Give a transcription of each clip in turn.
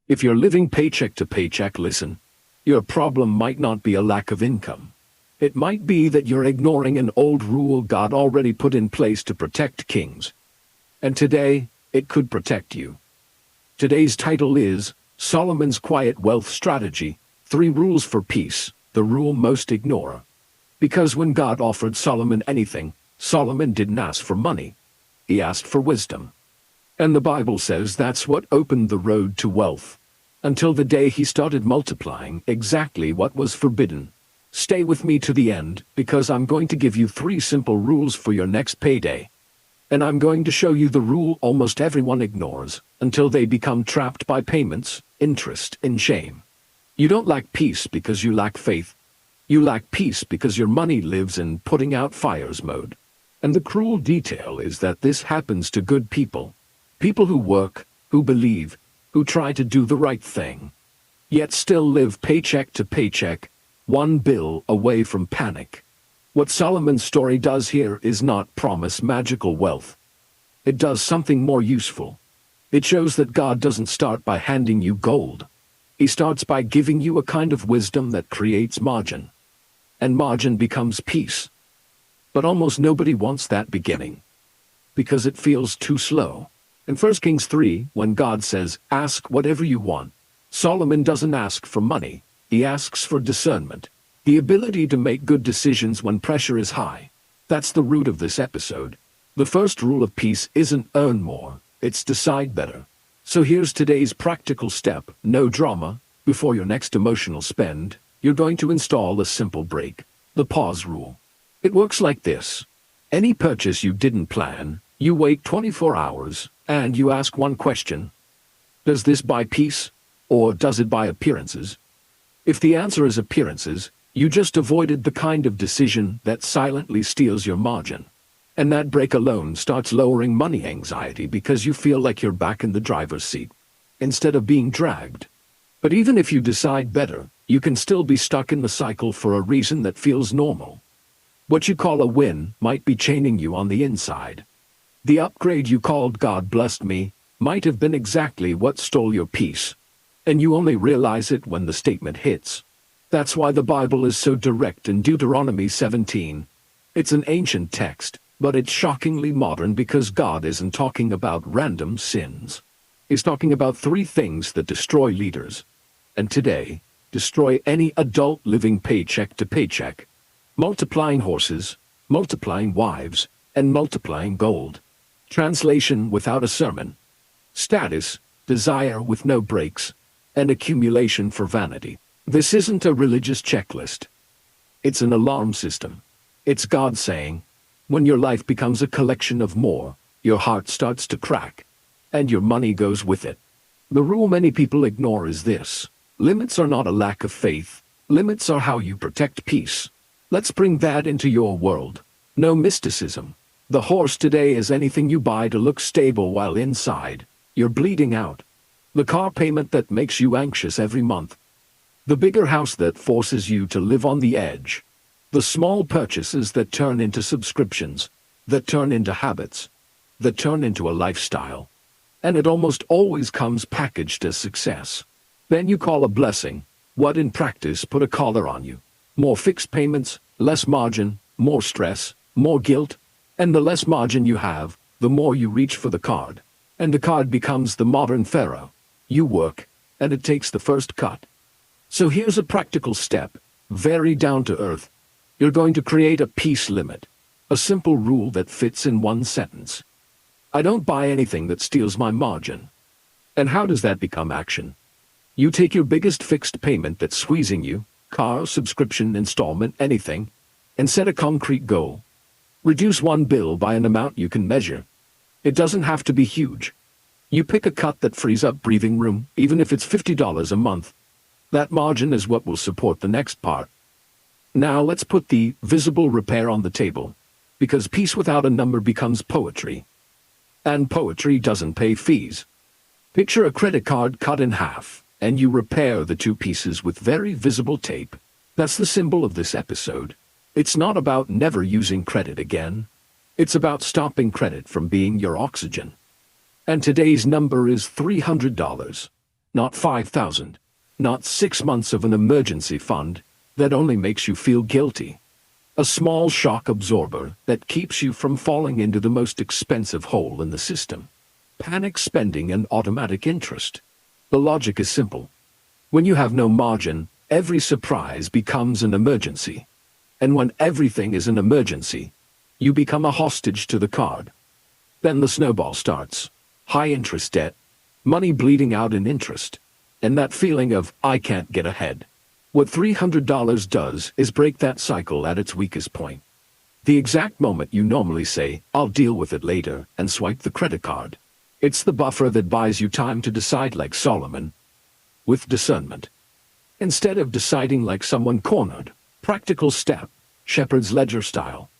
If you're living paycheck to paycheck, listen. Your problem might not be a lack of income. It might be that you're ignoring an old rule God already put in place to protect kings. And today, it could protect you. Today's title is Solomon's Quiet Wealth Strategy, 3 Rules for Peace, the rule most ignore. Because when God offered Solomon anything, Solomon didn't ask for money. He asked for wisdom. And the Bible says that's what opened the road to wealth. Until the day he started multiplying exactly what was forbidden. Stay with me to the end, because I'm going to give you 3 simple rules for your next payday. And I'm going to show you the rule almost everyone ignores, until they become trapped by payments, interest, and shame. You don't lack peace because you lack faith. You lack peace because your money lives in putting out fires mode. And the cruel detail is that this happens to good people. People who work, who believe, who try to do the right thing. Yet still live paycheck to paycheck, one bill away from panic. What Solomon's story does here is not promise magical wealth. It does something more useful. It shows that God doesn't start by handing you gold. He starts by giving you a kind of wisdom that creates margin. And margin becomes peace. But almost nobody wants that beginning. Because it feels too slow. In 1 Kings 3, when God says, "Ask whatever you want," Solomon doesn't ask for money. He asks for discernment. The ability to make good decisions when pressure is high. That's the root of this episode. The first rule of peace isn't earn more, it's decide better. So here's today's practical step, no drama. Before your next emotional spend, you're going to install a simple break, the pause rule. It works like this. Any purchase you didn't plan, you wait 24 hours, and you ask one question. Does this buy peace, or does it buy appearances? If the answer is appearances, you just avoided the kind of decision that silently steals your margin. And that break alone starts lowering money anxiety because you feel like you're back in the driver's seat, instead of being dragged. But even if you decide better, you can still be stuck in the cycle for a reason that feels normal. What you call a win might be chaining you on the inside. The upgrade you called "God blessed me" might have been exactly what stole your peace. And you only realize it when the statement hits. That's why the Bible is so direct in Deuteronomy 17. It's an ancient text, but it's shockingly modern because God isn't talking about random sins. He's talking about 3 things that destroy leaders. And today, destroy any adult living paycheck to paycheck. Multiplying horses, multiplying wives, and multiplying gold. Translation without a sermon. Status, desire with no breaks, and accumulation for vanity. This isn't a religious checklist. It's an alarm system. It's God saying, when your life becomes a collection of more, your heart starts to crack, and your money goes with it. The rule many people ignore is this. Limits are not a lack of faith. Limits are how you protect peace. Let's bring that into your world. No mysticism. The horse today is anything you buy to look stable while inside you're bleeding out. The car payment that makes you anxious every month. The bigger house that forces you to live on the edge. The small purchases that turn into subscriptions, that turn into habits, that turn into a lifestyle. And it almost always comes packaged as success. Then you call a blessing, what in practice put a collar on you. More fixed payments, less margin, more stress, more guilt. And the less margin you have, the more you reach for the card. And the card becomes the modern pharaoh. You work, and it takes the first cut. So here's a practical step, very down to earth. You're going to create a peace limit. A simple rule that fits in one sentence. I don't buy anything that steals my margin. And how does that become action? You take your biggest fixed payment that's squeezing you, car, subscription, installment, anything, and set a concrete goal. Reduce one bill by an amount you can measure. It doesn't have to be huge. You pick a cut that frees up breathing room, even if it's $50 a month. That margin is what will support the next part. Now let's put the visible repair on the table, because peace without a number becomes poetry. And poetry doesn't pay fees. Picture a credit card cut in half, and you repair the 2 pieces with very visible tape. That's the symbol of this episode. It's not about never using credit again. It's about stopping credit from being your oxygen. And today's number is $300. Not 5,000. Not 6 months of an emergency fund that only makes you feel guilty. A small shock absorber that keeps you from falling into the most expensive hole in the system. Panic spending and automatic interest. The logic is simple. When you have no margin, every surprise becomes an emergency. And when everything is an emergency, you become a hostage to the card. Then the snowball starts. High interest debt, money bleeding out in interest, and that feeling of, I can't get ahead. What $300 does is break that cycle at its weakest point. The exact moment you normally say, I'll deal with it later, and swipe the credit card. It's the buffer that buys you time to decide like Solomon, with discernment. Instead of deciding like someone cornered, practical step, shepherd's ledger style.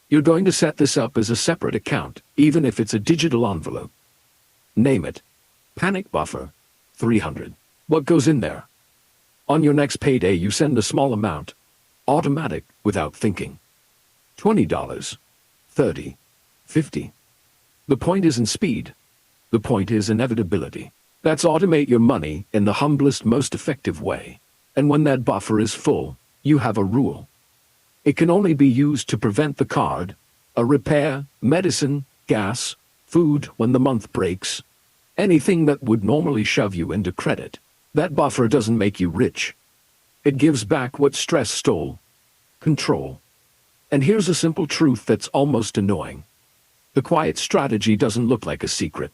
You're going to set this up as a separate account, even if it's a digital envelope. Name it. Panic buffer, 300. What goes in there? On your next payday you send a small amount. Automatic, without thinking. $20, $30, $50. The point isn't speed. The point is inevitability. That's automate your money in the humblest, most effective way. And when that buffer is full, you have a rule. It can only be used to prevent the card, a repair, medicine, gas, food when the month breaks. Anything that would normally shove you into credit. That buffer doesn't make you rich. It gives back what stress stole. Control. And here's a simple truth that's almost annoying. The quiet strategy doesn't look like a secret.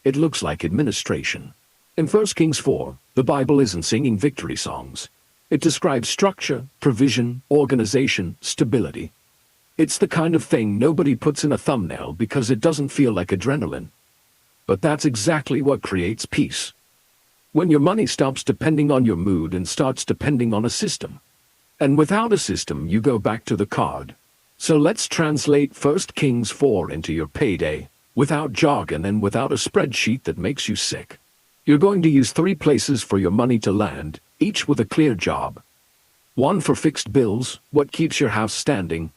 It looks like administration. In 1 Kings 4, the Bible isn't singing victory songs. It describes structure, provision, organization, stability. It's the kind of thing nobody puts in a thumbnail because it doesn't feel like adrenaline. But that's exactly what creates peace. When your money stops depending on your mood and starts depending on a system. And without a system, you go back to the card. So let's translate 1 Kings 4 into your payday, without jargon and without a spreadsheet that makes you sick. You're going to use 3 places for your money to land, each with a clear job. 1 for fixed bills, what keeps your house standing.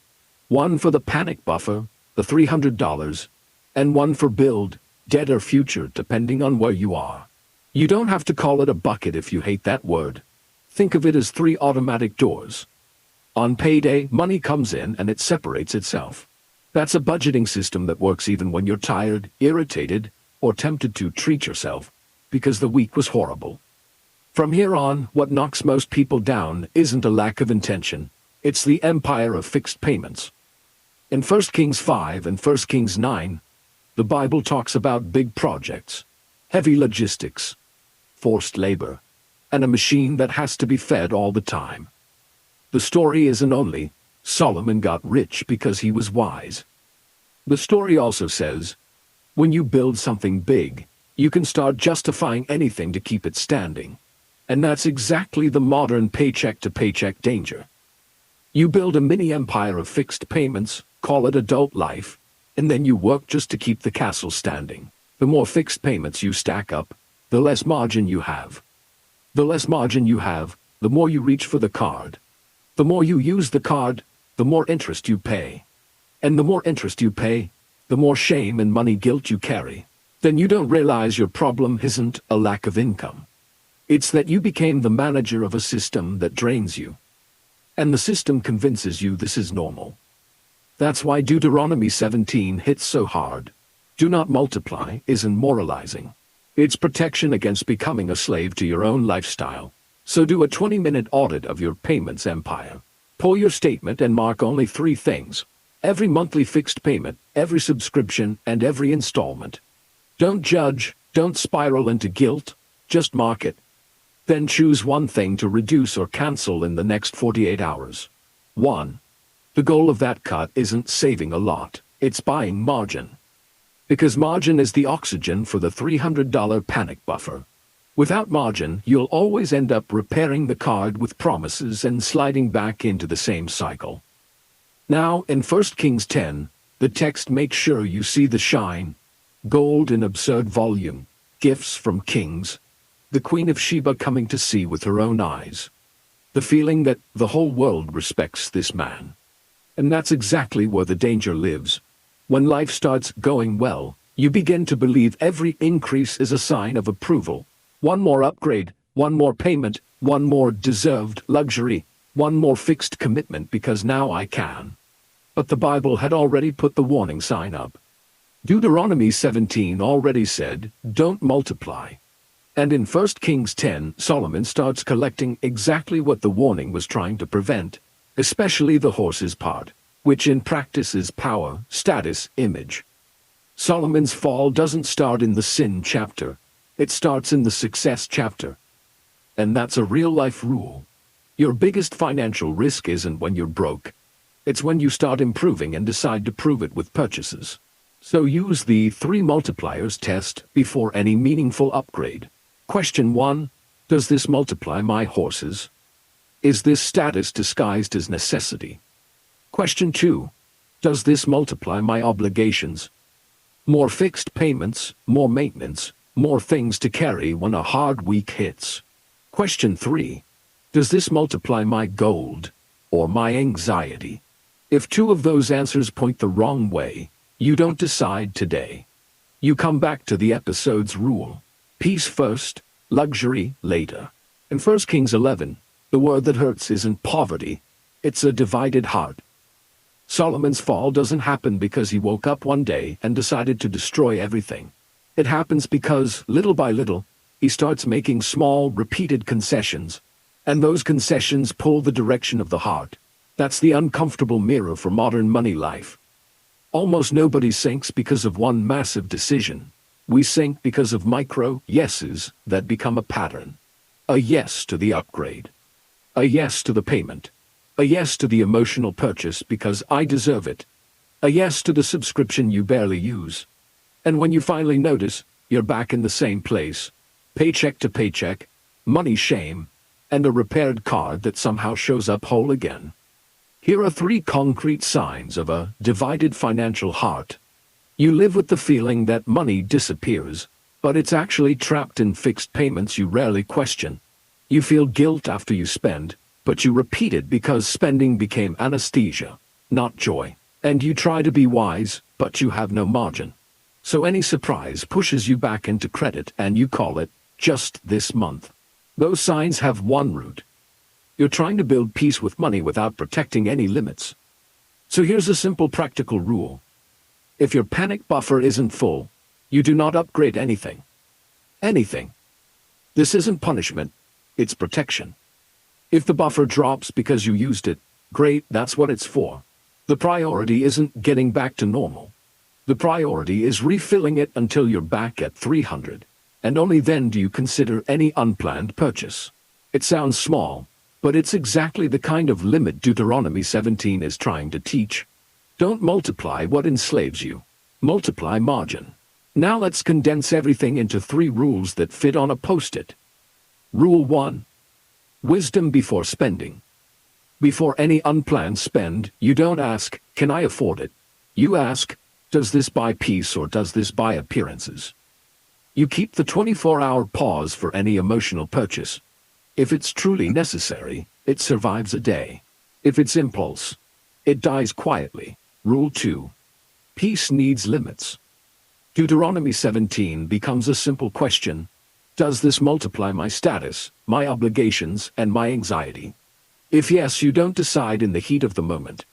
1 for the panic buffer, the $300. And 1 for build, dead or future, depending on where you are. You don't have to call it a bucket if you hate that word. Think of it as 3 automatic doors. On payday, money comes in and it separates itself. That's a budgeting system that works even when you're tired, irritated, or tempted to treat yourself, because the week was horrible. From here on, what knocks most people down isn't a lack of intention, it's the empire of fixed payments. In 1 Kings 5 and 1 Kings 9, the Bible talks about big projects, heavy logistics, forced labor, and a machine that has to be fed all the time. The story isn't only, Solomon got rich because he was wise. The story also says, when you build something big, you can start justifying anything to keep it standing. And that's exactly the modern paycheck-to-paycheck danger. You build a mini-empire of fixed payments, call it adult life, and then you work just to keep the castle standing. The more fixed payments you stack up, the less margin you have. The less margin you have, the more you reach for the card. The more you use the card, the more interest you pay. And the more interest you pay, the more shame and money guilt you carry. Then you don't realize your problem isn't a lack of income. It's that you became the manager of a system that drains you. And the system convinces you this is normal. That's why Deuteronomy 17 hits so hard. Do not multiply isn't moralizing. It's protection against becoming a slave to your own lifestyle. So do a 20-minute audit of your payments empire. Pull your statement and mark only 3 things. Every monthly fixed payment, every subscription, and every installment. Don't judge, don't spiral into guilt, just mark it. Then choose one thing to reduce or cancel in the next 48 hours. 1. The goal of that cut isn't saving a lot, it's buying margin. Because margin is the oxygen for the $300 panic buffer. Without margin, you'll always end up repairing the card with promises and sliding back into the same cycle. Now, in 1 Kings 10, the text makes sure you see the shine. Gold in absurd volume, gifts from kings, the Queen of Sheba coming to see with her own eyes. The feeling that the whole world respects this man. And that's exactly where the danger lives. When life starts going well, you begin to believe every increase is a sign of approval, One more upgrade, one more payment, one more deserved luxury, one more fixed commitment because now I can. But the Bible had already put the warning sign up. Deuteronomy 17 already said, don't multiply. And in 1 Kings 10, Solomon starts collecting exactly what the warning was trying to prevent, especially the horses part, which in practice is power, status, image. Solomon's fall doesn't start in the sin chapter. It starts in the success chapter. And that's a real-life rule. Your biggest financial risk isn't when you're broke. It's when you start improving and decide to prove it with purchases. So use the 3 multipliers test before any meaningful upgrade. Question 1. Does this multiply my horses? Is this status disguised as necessity? Question 2. Does this multiply my obligations? More fixed payments, more maintenance, more things to carry when a hard week hits. Question 3. Does this multiply my gold or my anxiety? If 2 of those answers point the wrong way, you don't decide today. You come back to the episode's rule. Peace first, luxury later. In 1 Kings 11, the word that hurts isn't poverty, it's a divided heart. Solomon's fall doesn't happen because he woke up one day and decided to destroy everything. It happens because, little by little, he starts making small, repeated concessions. And those concessions pull the direction of the heart. That's the uncomfortable mirror for modern money life. Almost nobody sinks because of one massive decision. We sink because of micro yeses that become a pattern. A yes to the upgrade. A yes to the payment. A yes to the emotional purchase because I deserve it. A yes to the subscription you barely use. And when you finally notice, you're back in the same place. Paycheck to paycheck, money shame, and a repaired card that somehow shows up whole again. Here are 3 concrete signs of a divided financial heart. You live with the feeling that money disappears, but it's actually trapped in fixed payments you rarely question. You feel guilt after you spend, but you repeat it because spending became anesthesia, not joy. And you try to be wise, but you have no margin. So any surprise pushes you back into credit and you call it just this month. Those signs have one root. You're trying to build peace with money without protecting any limits. So here's a simple practical rule. If your panic buffer isn't full, you do not upgrade anything. Anything. This isn't punishment, it's protection. If the buffer drops because you used it, great, that's what it's for. The priority isn't getting back to normal. The priority is refilling it until you're back at 300. And only then do you consider any unplanned purchase. It sounds small, but it's exactly the kind of limit Deuteronomy 17 is trying to teach. Don't multiply what enslaves you. Multiply margin. Now let's condense everything into 3 rules that fit on a post-it. Rule 1. Wisdom before spending. Before any unplanned spend, you don't ask, can I afford it? You ask, does this buy peace or does this buy appearances? You keep the 24-hour pause for any emotional purchase. If it's truly necessary, it survives a day. If it's impulse, it dies quietly. Rule 2. Peace needs limits. Deuteronomy 17 becomes a simple question. Does this multiply my status, my obligations, and my anxiety? If yes, you don't decide in the heat of the moment.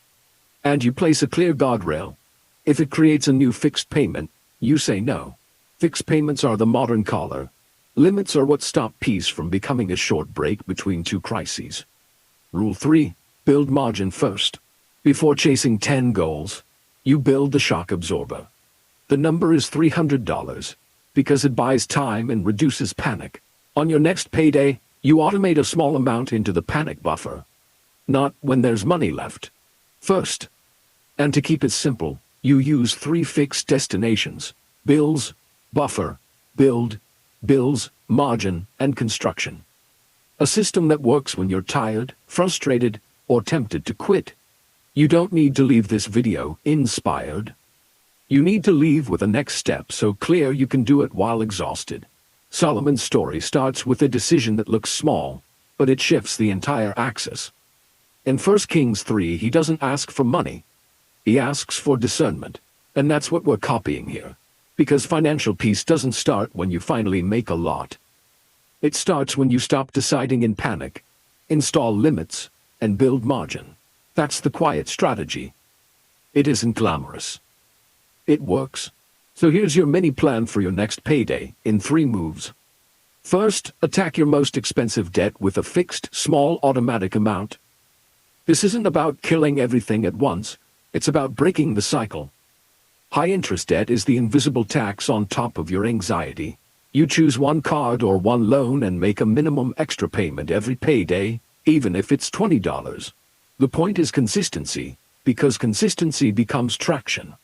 And you place a clear guardrail. If it creates a new fixed payment, you say no. Fixed payments are the modern collar. Limits are what stop peace from becoming a short break between 2 crises. Rule 3. Build margin first. Before chasing 10 goals, you build the shock absorber. The number is $300, because it buys time and reduces panic. On your next payday, you automate a small amount into the panic buffer. Not when there's money left. First. And to keep it simple, you use 3 fixed destinations: bills, buffer, build, bills, margin, and construction. A system that works when you're tired, frustrated, or tempted to quit. You don't need to leave this video inspired. You need to leave with a next step so clear you can do it while exhausted. Solomon's story starts with a decision that looks small, but it shifts the entire axis. In 1 Kings 3, he doesn't ask for money. He asks for discernment. And that's what we're copying here. Because financial peace doesn't start when you finally make a lot. It starts when you stop deciding in panic, install limits, and build margin. That's the quiet strategy. It isn't glamorous. It works. So here's your mini plan for your next payday in 3 moves. First, attack your most expensive debt with a fixed, small automatic amount. This isn't about killing everything at once. It's about breaking the cycle. High-interest debt is the invisible tax on top of your anxiety. You choose one card or one loan and make a minimum extra payment every payday, even if it's $20. The point is consistency, because consistency becomes traction.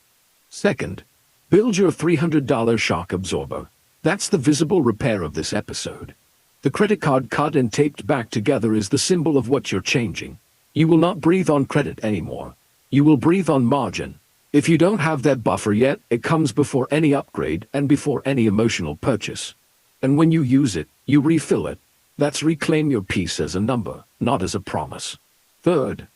Second, build your $300 shock absorber. That's the visible repair of this episode. The credit card cut and taped back together is the symbol of what you're changing. You will not breathe on credit anymore. You will breathe on margin. If you don't have that buffer yet, it comes before any upgrade and before any emotional purchase. And when you use it, you refill it. That's reclaim your peace as a number, not as a promise. Third,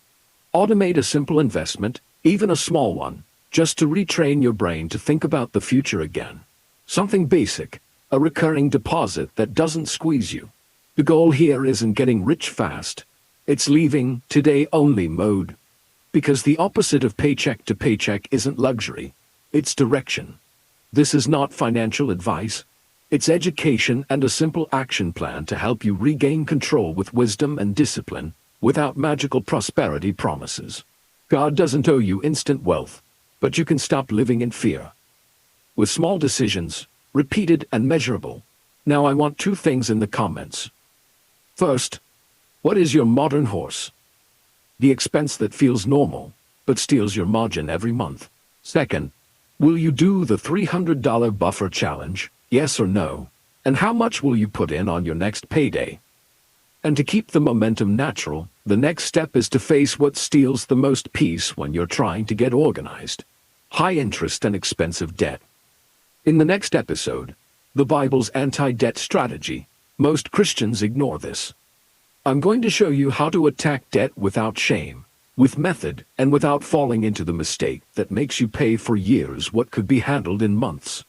automate a simple investment, even a small one, just to retrain your brain to think about the future again. Something basic, a recurring deposit that doesn't squeeze you. The goal here isn't getting rich fast. It's leaving today-only mode. Because the opposite of paycheck to paycheck isn't luxury, it's direction. This is not financial advice. It's education and a simple action plan to help you regain control with wisdom and discipline, without magical prosperity promises. God doesn't owe you instant wealth, but you can stop living in fear. With small decisions, repeated and measurable. Now I want 2 things in the comments. First, what is your modern horse? The expense that feels normal, but steals your margin every month. Second, will you do the $300 buffer challenge, yes or no? And how much will you put in on your next payday? And to keep the momentum natural, the next step is to face what steals the most peace when you're trying to get organized. High interest and expensive debt. In the next episode, the Bible's anti-debt strategy. Most Christians ignore this. I'm going to show you how to attack debt without shame, with method, and without falling into the mistake that makes you pay for years what could be handled in months.